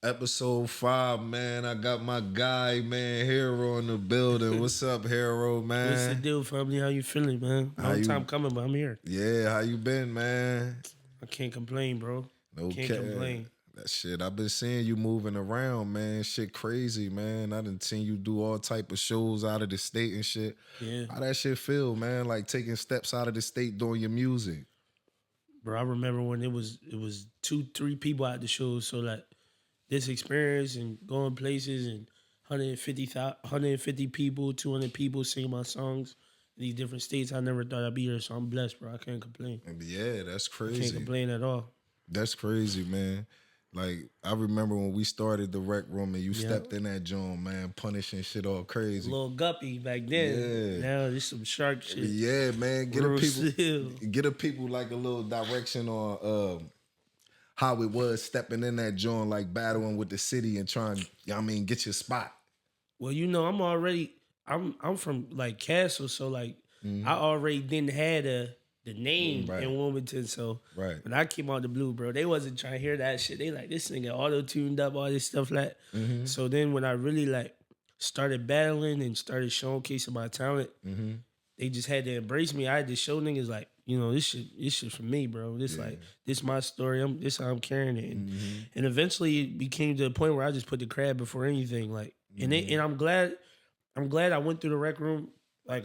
Episode 5, man. I got my guy, man, Hero in the building. What's up, Hero, What's the man? deal, family? How you feeling, man? How Long you? time coming, but I'm here. Yeah, how you been, man? I can't complain, bro. Can't Okay. complain. That shit, I've been seeing you moving around, man. Shit crazy, man. I done seen you do all type of shows out of the state and shit. Yeah, How that shit feel, man? Like taking steps out of the state doing your music. bro. I remember when it was two, three people at the show. So like this experience and going places and 150 people, 200 people singing my songs in these different states. I never thought I'd be here, so I'm blessed, bro. I can't complain. And yeah, that's I can't crazy. complain at all. That's crazy, man. Like I remember when we started the rec room and you Yeah, stepped in that joint, man, punishing shit all crazy. little guppy back then. Yeah. Now there's some shark shit. Yeah, man. Real still. Get a people like a little direction on how it was stepping in that joint, like battling with the city and trying, get your spot. Well, I'm from like Castle, so like Mhm. I already didn't have the name Right. in Wilmington. So Right. when I came out the blue, bro, they wasn't trying to hear that shit. They like this nigga auto tuned up, all this stuff like. Mm-hmm. So then when I really like started battling and started showcasing my talent, Mm-hmm. they just had to embrace me. I had to show niggas like, this shit for me, bro. This my story. This how I'm carrying it. And eventually it became to the point where I just put the crab before anything. Like and I'm glad I went through the rec room, like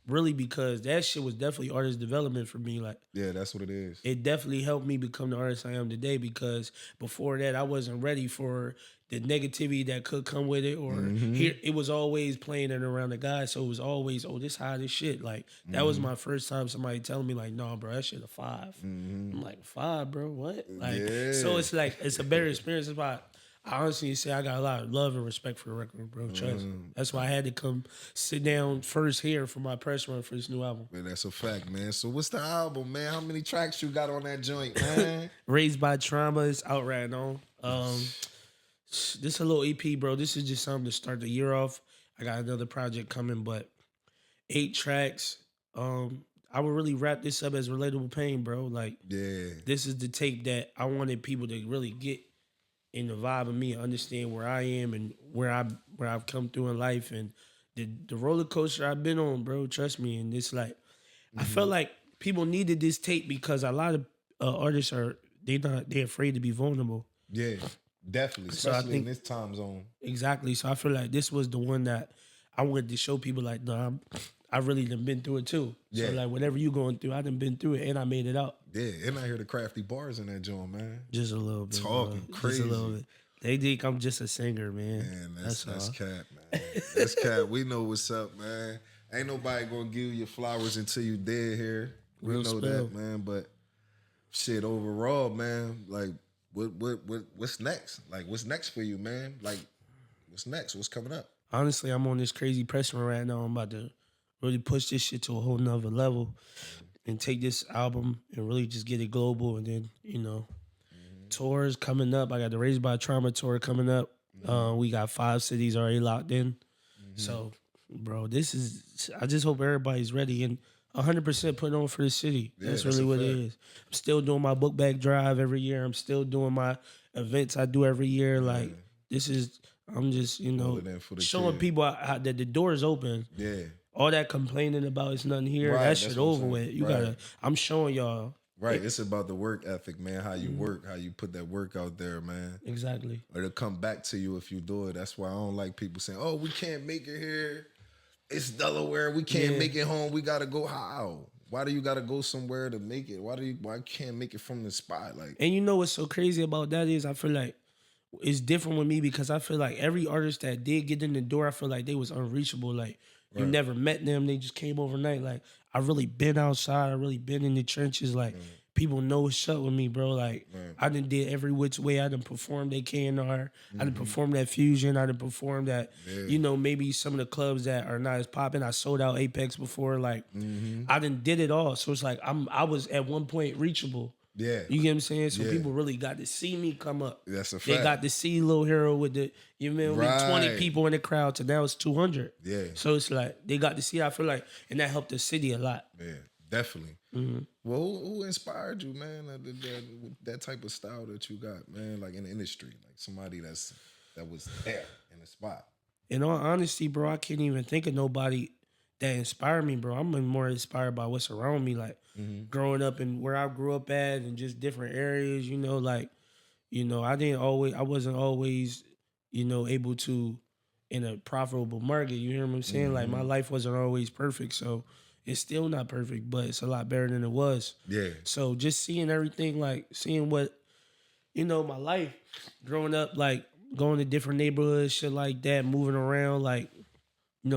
really because that shit was definitely artist development for me. Like Yeah, that's what it is. it definitely helped me become the artist I am today because before that I wasn't ready for the negativity that could come with it or here it was always playing it around the guy. So it was always, oh, this high, this shit. Like that was my first time somebody telling me like, no, bro, that shit a 5. I'm like, 5, bro, what? Like so Yeah. it's like it's a better experience. It's why I honestly say I got a lot of love and respect for the record, bro. Trust. That's why I had to come sit down first here for my press run for this new album. Man, that's a fact, man. So what's the album, man? How many tracks you got on that joint, man? Raised by Trauma is out right now. This a little EP, bro. This is just something to start the year off. I got another project coming, but 8 tracks. I would really wrap this up as relatable pain, bro. Like Yeah. this is the tape that I wanted people to really get in the vibe of me, understand where I am and where I've come through in life and the roller coaster I've been on, bro. Trust me. And it's like I felt like people needed this tape because a lot of artists they're afraid to be vulnerable. Yeah. Definitely. So I Especially in think this time zone. exactly. So I feel like this was the one that I wanted to show people like, no, I really done been through it too. Yeah. So like whatever you going through, I done been through it and I made it out. Yeah, and I hear the crafty bars in that joint, man. Just a little bit. Talking bro. crazy. Just a little bit. They think I'm just a singer, man. Man, that's all. cat, man. That's cat. We know what's up, man. Ain't nobody gonna give you your flowers until you dead here. We Real know spell. that, man. But shit, overall, man, like what's next? Like what's next for you, man? Like what's next? What's coming up? Honestly, I'm on this crazy press run right now. I'm about to really push this shit to a whole nother level and take this album and really just get it global. And then, tours coming up. I got the Raised by Trauma tour coming up. We got 5 cities already locked in. So, bro, I just hope everybody's ready and 100% putting on for the city. Yeah, that's that's really a what fact. it is. I'm still doing my book bag drive every year. I'm still doing my events I do every year. Like, I'm just, Holding in for the showing kid. people that the door is open. Yeah. All that complaining about it's nothing here. Right, That that's shit what I'm over saying. with. You Right. gotta. I'm showing y'all Right. It's about the work ethic, man. How you work, how you put that work out there, man. exactly. Or it'll come back to you if you do it. That's why I don't like people saying, oh, we can't make it here. It's Delaware. We can't Yeah. make it home. We gotta go how? Why do you gotta go somewhere to make it? Why can't make it from the spot? Like, And you know what's so crazy about that is I feel like it's different with me because I feel like every artist that did get in the door, I feel like they was unreachable. Like you Right. never met them, they just came overnight. Like I really been outside, I really been in the trenches. Like people know what's up with me, bro. Like Right. I done did every which way. I done performed at KNR. I done performed at Fusion. I done performed at maybe some of the clubs that are not as popping. I sold out Apex before. Like I done did it all. So it's like I was at one point reachable. yeah. You get what I'm saying? So Yeah. people really got to see me come up. That's a They fact. got to see Lil Hero with the, you know, Right. 20 people in the crowd to now it's 200. Yeah. So it's like, they got to see, I feel like, and that helped the city a lot. Yeah. Definitely. Mm-hmm. Well, who inspired you, man? That type of style that you got, man, like in the industry, like somebody that was there in the spot. In all honesty, bro, I can't even think of nobody that inspired me, bro. I'm more inspired by what's around me, like growing up and where I grew up at and just different areas, like, I wasn't always, able to in a profitable market. You hear what I'm saying? Like my life wasn't always perfect. So it's still not perfect, but it's a lot better than it was. Yeah. So just seeing everything, like seeing what, my life growing up, like going to different neighborhoods, shit like that, moving around, like,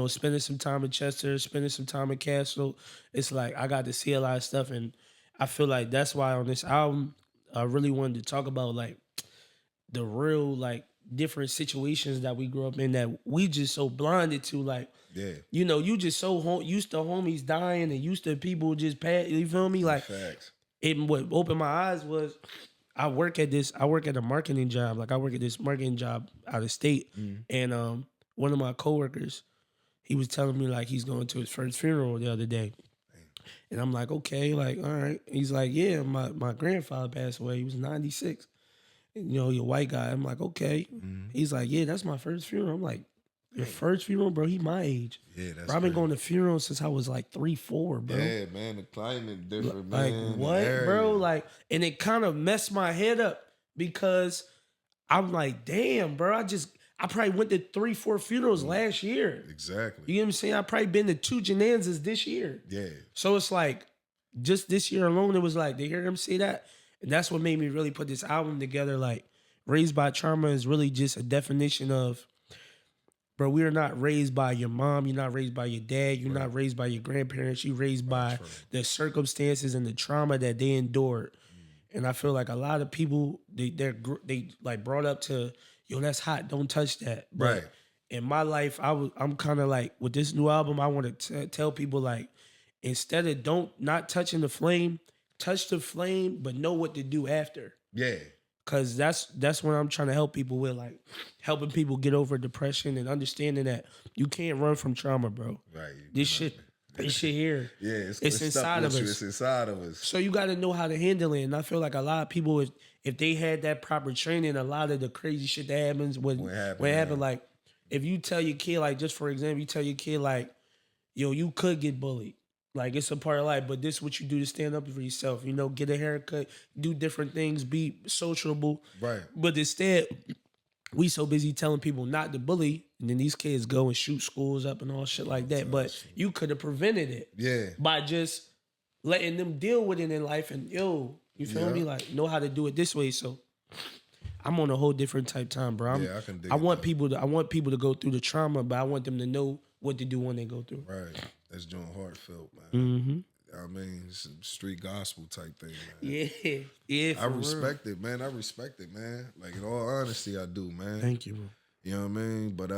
spending some time in Chester, spending some time in Castle. It's like I got to see a lot of stuff, and I feel like that's why on this album, I really wanted to talk about like the real like different situations that we grew up in that we just so blinded to, like, Yeah. you just so used to homies dying and used to people just pass. You feel me? Like, Facts. what opened my eyes was I work at a marketing job. Like I work at this marketing job out of state, and one of my coworkers, he was telling me like he's going to his first funeral the other day. And I'm like, okay, like, all right. He's like, yeah, my grandfather passed away. He was 96. And, you're a white guy. I'm like, okay. He's like, yeah, that's my first funeral. I'm like, your first funeral, bro? He my age. Yeah, that's bro, I've been going to funerals since I was like 3-4, bro. Yeah, man, the climate different, like, man. Like, what, bro? Like, and it kind of messed my head up because I'm like, damn, bro, I probably went to 3-4 funerals last year. Exactly. You know what I'm saying? I probably been to 2 janazas this year. Yeah. So it's like, just this year alone, it was like, to hear him say that, and that's what made me really put this album together. Like, Raised by Trauma is really just a definition of, bro, we are not raised by your mom. You're not raised by your dad. You're not raised by your grandparents. You're raised by the circumstances and the trauma that they endured. And I feel like a lot of people, they like brought up to, yo, that's hot. Don't touch that. But Right. in my life, I'm kind of like, with this new album, I want to tell people, like, instead of not touching the flame, touch the flame, but know what to do after. Yeah. Cause that's what I'm trying to help people with, like helping people get over depression and understanding that you can't run from trauma, bro. Right. This shit here. Yeah, it's inside of us. It's inside of us. So you got to know how to handle it. And I feel like a lot of people, if they had that proper training, a lot of the crazy shit that happens when happen, like if you tell your kid, like just for example, you tell your kid like, yo, you could get bullied. Like, it's a part of life, but this is what you do to stand up for yourself. Get a haircut, do different things, be sociable. Right. But instead, we so busy telling people not to bully, and then these kids go and shoot schools up and all shit like that. But you could have prevented it. Yeah. By just letting them deal with it in life and, you feel me? Like, know how to do it this way. So I'm on a whole different type time, bro. I can dig I want people to go through the trauma, but I want them to know what to do when they go through. Right. That's John heartfelt, man. Mm-hmm. I mean, it's a street gospel type thing, man. Yeah. Yeah. I respect it, man. I respect it, man. Like, in all honesty, I do, man. Thank you, bro. You know what I mean? But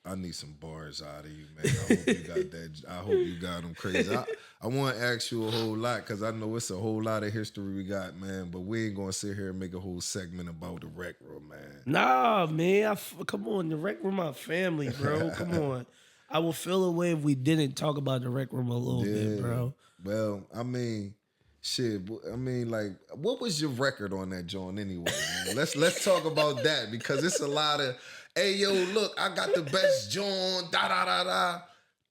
I need some bars out of you, man. I hope you got that. I hope you got them crazy. I want to ask you a whole lot because I know it's a whole lot of history we got, man. But we ain't going to sit here and make a whole segment about the Rec Room, man. Nah, man. Come on. The Rec Room, my family, bro. Come on. I would feel away if we didn't talk about the Rec Room a little bit, bro. Well, I mean, shit. I mean, like, what was your record on that joint anyway, man? Let's talk about that because it's a lot of, hey, yo, look, I got the best joint, da-da-da-da.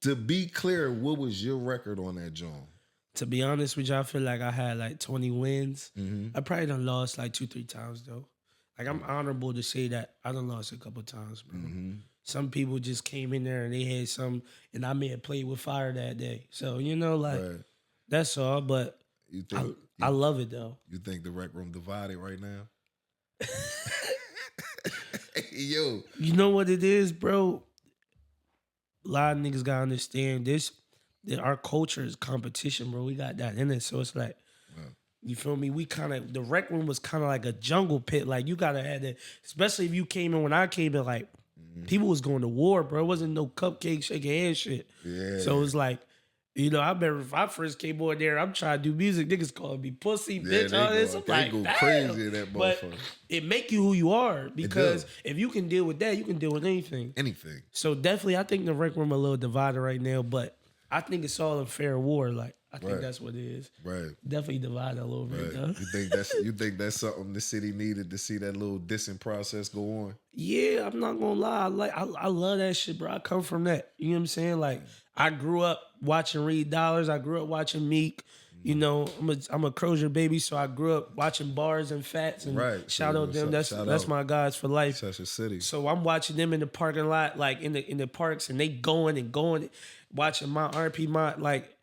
To be clear, what was your record on that joint? To be honest with you, I feel like I had like 20 wins. I probably done lost like 2-3 times, though. Like, I'm honorable to say that I done lost a couple times, bro. Some people just came in there and they had some, and I may have played with fire that day. So, that's all. But I love it, though. You think the Rec Room divided right now? Yo. You know what it is, bro? A lot of niggas gotta understand this, that our culture is competition, bro. We got that in it. So it's like, you feel me? The Rec Room was kind of like a jungle pit. Like, you gotta have that, especially if you came in when I came in, like, people was going to war, bro. It wasn't no cupcake shaking hand shit. Yeah. So it's like, I remember if I first came on there, I'm trying to do music, niggas calling me pussy, bitch, all this. I'm like, go damn. crazy in that but motherfucker. it make you who you are because if you can deal with that, you can deal with anything. Anything. So definitely, I think the Rec Room a little divided right now, but I think it's all a fair war. Like, I think that's what it is. Right. Definitely divided a little bit, though. You think that's something the city needed to see that little dissing process go on? Yeah, I'm not gonna lie. I love that shit, bro. I come from that. You know what I'm saying? Like, I grew up watching Reed Dollars. I grew up watching Meek. You know, I'm a Crozier baby, so I grew up watching Bars and Fats. And shout out them. That's my guys for life. Such a city. So I'm watching them in the parking lot, like in the parks, and they going, watching my RP like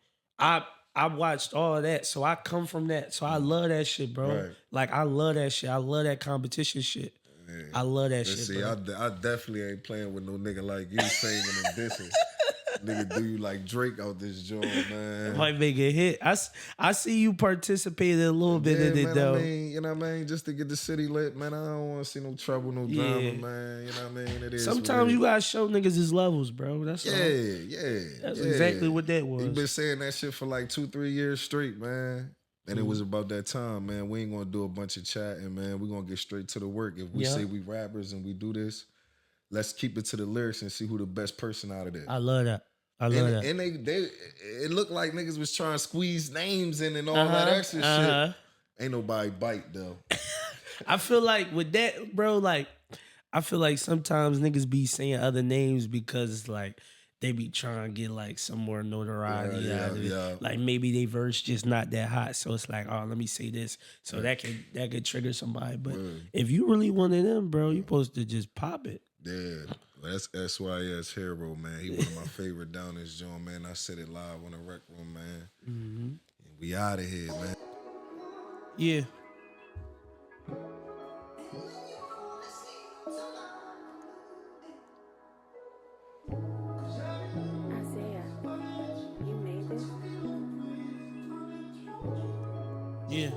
I watched all of that, so I come from that. So I love that shit, bro. Right. Like, I love that shit. I love that competition shit. Yeah. I love that shit, see, bro. I definitely ain't playing with no nigga like you singing and dissing. Nigga do you like Drake out this joint, man. Might make a hit. I see you participated a little bit in it, though. I mean, you know what I mean? Just to get the city lit, man. I don't want to see no trouble, no drama, man. You know what I mean? It is. Sometimes you gotta show niggas his levels, bro. That's all. That's exactly what that was. You been saying that shit for like 2-3 years straight, man. And it was about that time, man. We ain't gonna do a bunch of chatting, man. We gonna get straight to the work. If we say we rappers and we do this, let's keep it to the lyrics and see who the best person out of there. I love that. And it looked like niggas was trying to squeeze names in and all that extra shit. Ain't nobody bite though. I feel like with that, bro, like I feel like sometimes niggas be saying other names because like they be trying to get like some more notoriety out of it. Yeah. Like maybe they verse just not that hot. So it's like, oh, let me say this. So that could trigger somebody. But if you really one of them, bro, you supposed to just pop it. Yeah. That's SYS Hero, man. He one of my favorite down this joint, man. I said it live on the Rec Room, man. Mm-hmm. We out of here, man. Yeah. Isaiah, you made this? Yeah.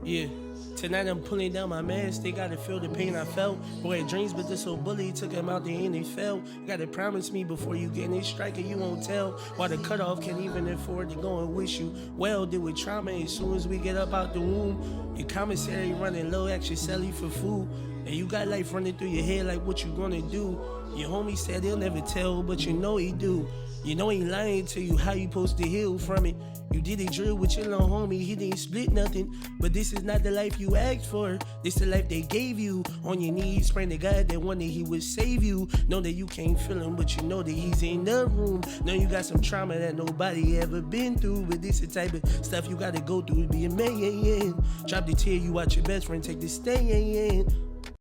Yeah. Tonight I'm pulling down my mask. They gotta feel the pain I felt. Boy, had dreams, but this old bully took him out there and they fell. You gotta promise me before you get any striker, you won't tell. Why the cutoff can't even afford to go and wish you well. Deal with trauma as soon as we get up out the womb. Your commissary running low, actually selling for food. And you got life running through your head like what you gonna do. Your homie said he'll never tell, but you know he do. You know he lying to you, how you supposed to heal from it. You did a drill with your little homie, he didn't split nothing. But this is not the life you asked for. This the life they gave you. On your knees, praying to God that one day he would save you. Know that you can't feel him, but you know that he's in the room. Know you got some trauma that nobody ever been through. But this the type of stuff you gotta go through to be a man. Drop the tear, you watch your best friend take the stand.